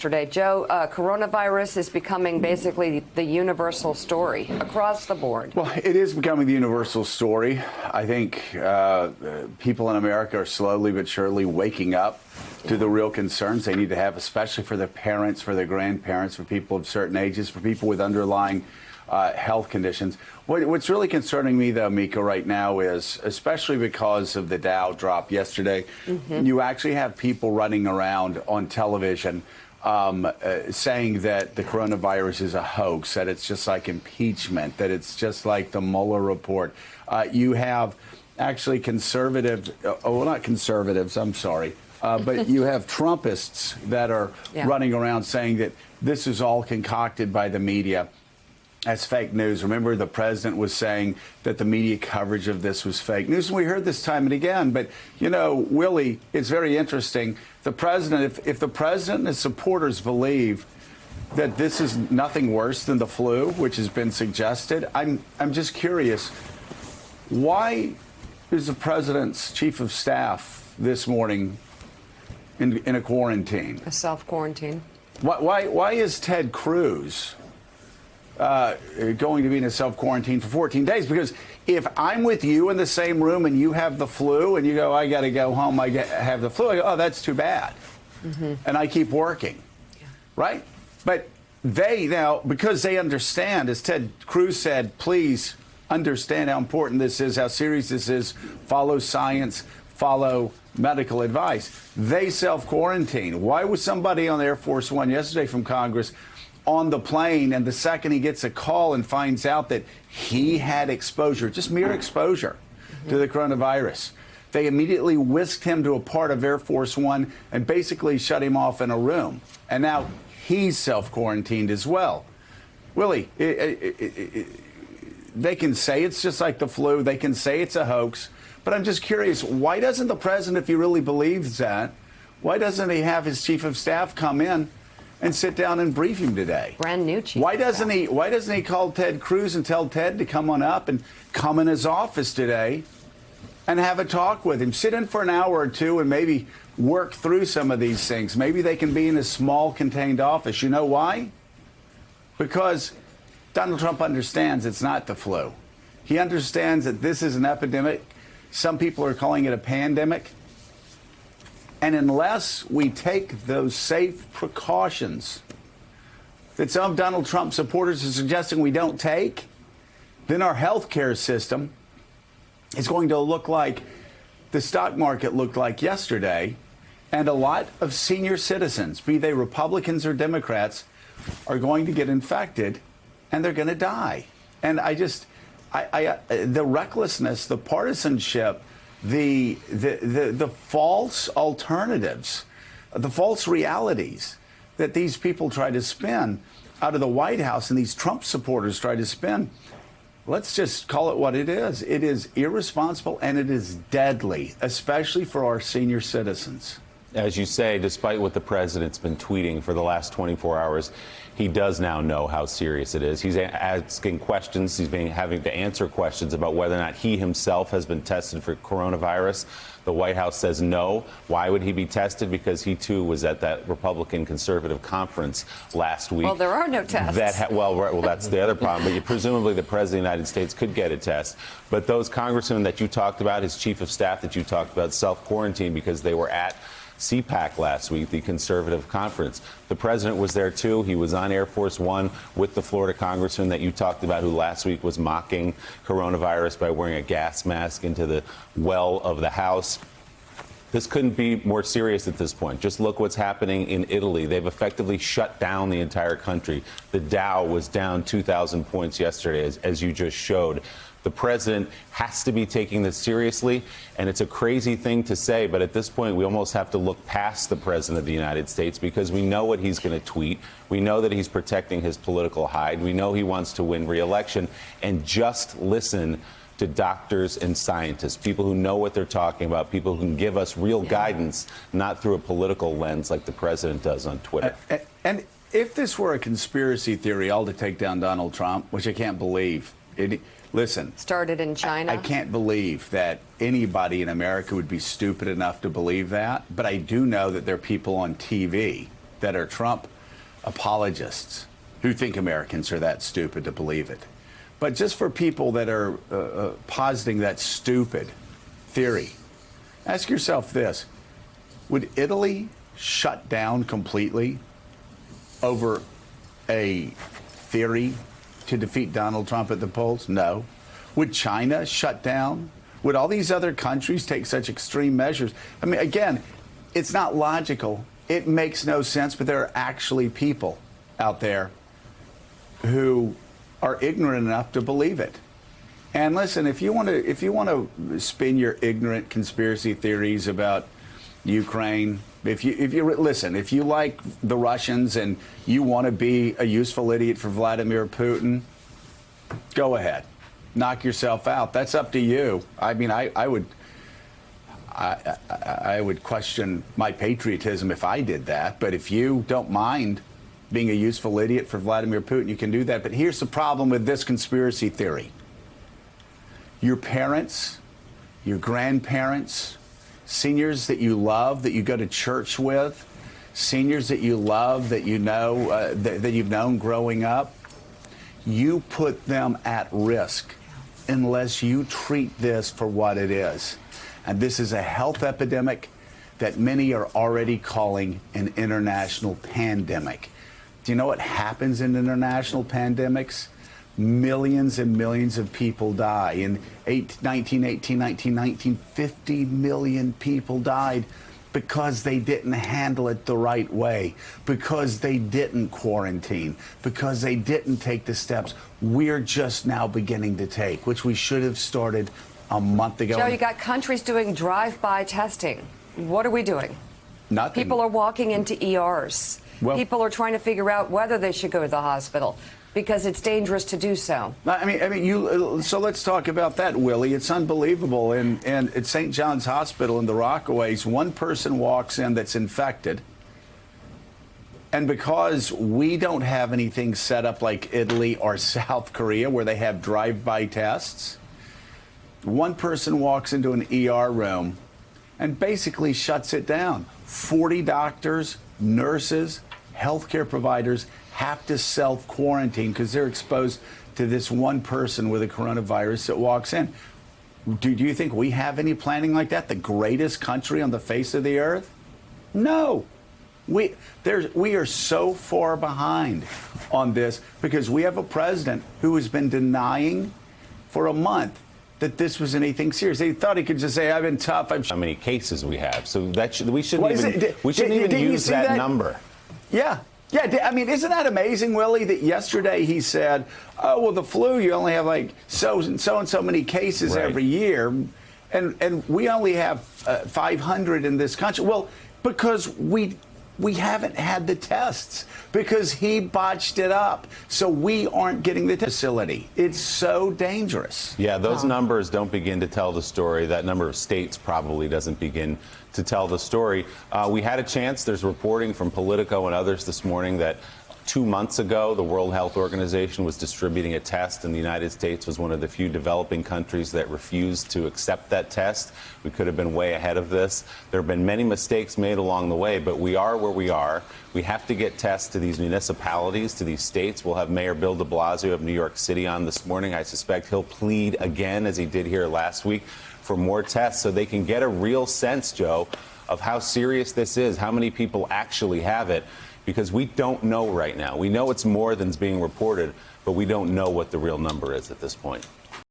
Yesterday, Joe, coronavirus is becoming basically the universal story across the board. Well, it is becoming the universal story. I think people in America are slowly but surely waking up to the real concerns they need to have, especially for their parents, for their grandparents, for people of certain ages, for people with underlying health conditions. What's really concerning me, though, Mika, right now is, especially because of the Dow drop yesterday, you actually have people running around on television saying that the coronavirus is a hoax, that it's just like impeachment, that it's just like the Mueller report. You have actually conservative, well, not conservatives, I'm sorry, but you have Trumpists that are running around saying that this is all concocted by the media as fake news. Remember, the president was saying that the media coverage of this was fake news, and we heard this time and again. But, you know, Willie, it's very interesting. The president, if the president and his supporters believe that this is nothing worse than the flu, which has been suggested, I'm just curious, why is the president's chief of staff this morning in a quarantine? A self-quarantine. Why is Ted Cruz going to be in a self-quarantine for 14 days? Because if I'm with you in the same room and you have the flu and you go, I got to go home, have the flu, I go, oh, that's too bad. And I keep working, right? But they now, because they understand, as Ted Cruz said, please understand how important this is, how serious this is, follow science, follow medical advice. They self-quarantine. Why was somebody on Air Force One yesterday from Congress on the plane, and the second he gets a call and finds out that he had exposure, just mere exposure to the coronavirus, they immediately whisked him to a part of Air Force One and basically shut him off in a room. And now he's self-quarantined as well. Willie, they can say it's just like the flu. They can say it's a hoax. But I'm just curious, why doesn't the president, if he really believes that, why doesn't he have his chief of staff come in and sit down and brief him today? Brand new chief. Why doesn't he call Ted Cruz and tell Ted to come on up and come in his office today and have a talk with him? Sit in for an hour or two and maybe work through some of these things. Maybe they can be in a small, contained office. You know why? Because Donald Trump understands it's not the flu. He understands that this is an epidemic. Some people are calling it a pandemic. And unless we take those safe precautions that some of Donald Trump supporters are suggesting we don't take, then our health care system is going to look like the stock market looked like yesterday. And a lot of senior citizens, be they Republicans or Democrats, are going to get infected and they're going to die. And the recklessness, the partisanship, the false alternatives, the false realities that these people try to spin out of the White House and these Trump supporters try to spin, let's just call it what it is. It is irresponsible and it is deadly, especially for our senior citizens. As you say, despite what the president's been tweeting for the last 24 hours, he does now know how serious it is. He's asking questions. He's having to answer questions about whether or not he himself has been tested for coronavirus. The White House says no. Why would he be tested? Because he, too, was at that Republican conservative conference last week. Well, there are no tests. Well, that's the other problem. But presumably the President of the United States could get a test. But those congressmen that you talked about, his chief of staff that you talked about, self-quarantined because they were at CPAC last week, the conservative conference. The president was there, too. He was on Air Force One with the Florida congressman that you talked about, who last week was mocking coronavirus by wearing a gas mask into the well of the House. This couldn't be more serious at this point. Just look what's happening in Italy. They've effectively shut down the entire country. The Dow was down 2,000 points yesterday, as you just showed. The president has to be taking this seriously, and it's a crazy thing to say, but at this point, we almost have to look past the president of the United States because we know what he's going to tweet. We know that he's protecting his political hide. We know he wants to win re-election, and just listen to doctors and scientists, people who know what they're talking about, people who can give us real guidance, not through a political lens like the president does on Twitter. And if this were a conspiracy theory, all to take down Donald Trump, which I can't believe, listen. Started in China. I can't believe that anybody in America would be stupid enough to believe that. But I do know that there are people on TV that are Trump apologists who think Americans are that stupid to believe it. But just for people that are positing that stupid theory, ask yourself this. Would Italy shut down completely over a theory to defeat Donald Trump at the polls? No. Would China shut down? Would all these other countries take such extreme measures? I mean, again, it's not logical. It makes no sense, but there are actually people out there who are ignorant enough to believe it. And listen, if you want to spin your ignorant conspiracy theories about Ukraine, if you like the Russians and you want to be a useful idiot for Vladimir Putin, go ahead. Knock yourself out. That's up to you. I mean, I would question my patriotism if I did that. But if you don't mind being a useful idiot for Vladimir Putin, you can do that. But here's the problem with this conspiracy theory. Your parents, your grandparents, seniors that you love, that you go to church with, seniors that you love, that you know, that you've known growing up, you put them at risk unless you treat this for what it is. And this is a health epidemic that many are already calling an international pandemic. Do you know what happens in international pandemics? Millions and millions of people die. In 1918, 1919, 50 million people died because they didn't handle it the right way, because they didn't quarantine, because they didn't take the steps we're just now beginning to take, which we should have started a month ago. Joe, you got countries doing drive-by testing. What are we doing? Nothing. People are walking into ERs. Well, people are trying to figure out whether they should go to the hospital because it's dangerous to do so. So let's talk about that, Willie. It's unbelievable. And at St. John's Hospital in the Rockaways, one person walks in that's infected. And because we don't have anything set up like Italy or South Korea where they have drive-by tests, one person walks into an ER room and basically shuts it down. 40 doctors, nurses, healthcare providers have to self-quarantine because they're exposed to this one person with a coronavirus that walks in. Do you think we have any planning like that? The greatest country on the face of the earth? No. We are so far behind on this because we have a president who has been denying for a month that this was anything serious. He thought he could just say, "I've been tough." How many cases we have? So that we shouldn't even use that number. Yeah. Yeah, I mean, isn't that amazing, Willie, that yesterday he said, oh, well, the flu, you only have like so and so many cases every year, and we only have 500 in this country. Well, because we haven't had the tests, because he botched it up. So we aren't getting the facility. It's so dangerous. Yeah, those numbers don't begin to tell the story. That number of states probably doesn't begin to tell the story. We had a chance. There's reporting from Politico and others this morning that 2 months ago, the World Health Organization was distributing a test, and the United States was one of the few developing countries that refused to accept that test. We could have been way ahead of this. There have been many mistakes made along the way, but we are where we are. We have to get tests to these municipalities, to these states. We'll have Mayor Bill de Blasio of New York City on this morning. I suspect he'll plead again, as he did here last week, for more tests so they can get a real sense, Joe, of how serious this is, how many people actually have it. Because we don't know right now. We know it's more than's being reported, but we don't know what the real number is at this point.